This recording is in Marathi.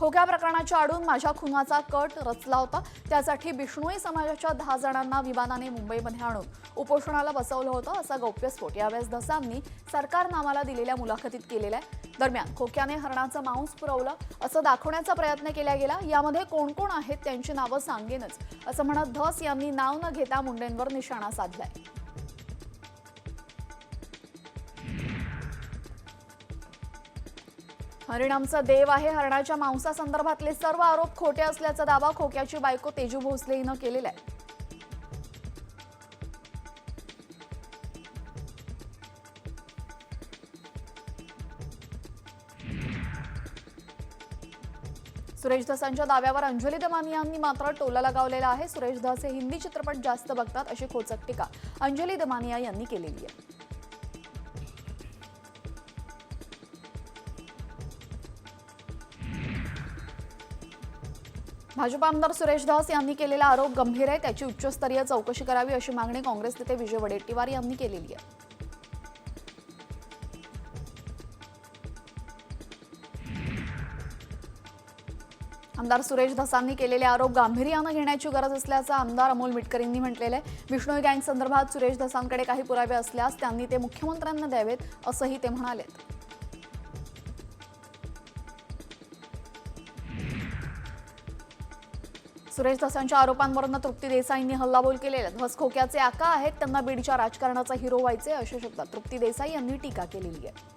खोक्या प्रकरणाच्या आडून माझ्या खुनाचा कट रचला होता। त्यासाठी बिष्णोई समाजाच्या 10 जणांना विमानाने मुंबईमध्ये आणून उपोषणाला बसवलं होतं, असा गौप्यस्फोट यावेळेस धसांनी सरकारनामाला दिलेल्या मुलाखतीत केलेला आहे। दरम्यान खोक्याने हरणाचं मांस पुरवलं असं दाखवण्याचा प्रयत्न केला गेला। यामध्ये कोण कोण आहेत त्यांची नावं सांगेनच असं म्हणत धस यांनी नाव न घेता मुंडेंवर निशाणा साधलाय। हरिण आमचा देव आहे। हरणाच्या मांसासंदर्भातले सर्व आरोप खोटे असल्याचा दावा खोक्याची बायको तेजू भोसले हिनं केलेला आहे। सुरेश धसांच्या दाव्यावर अंजली दमानी यांनी मात्र टोला लगावलेला आहे। सुरेश धस हे हिंदी चित्रपट जास्त बघतात अशी खोचक टीका अंजली दमानिया यांनी केलेली आहे। भाजप आमदार सुरेश धस यांनी केलेला आरोप गंभीर आहे। त्याची उच्चस्तरीय चौकशी करावी अशी मागणी काँग्रेस नेते विजय वडेट्टीवार यांनी केलेली आहे। आमदार सुरेश धसांनी केलेले आरोप गांभीर्याने घेण्याची गरज असल्याचं आमदार अमोल मिटकर यांनी म्हटलेलं आहे। बिष्णोई गँग संदर्भात सुरेश धसांकडे काही पुरावे असल्यास त्यांनी ते मुख्यमंत्र्यांना द्यावेत असंही ते म्हणाले। सुरेश धसांच्या आरोपांवरून तृप्ती देसाईंनी हल्लाबोल केलेला। धस खोक्याचे आका आहेत, त्यांना बीडच्या राजकारणाचा हिरो व्हायचे अशा शब्दात तृप्ती देसाई यांनी टीका केलेली आहे।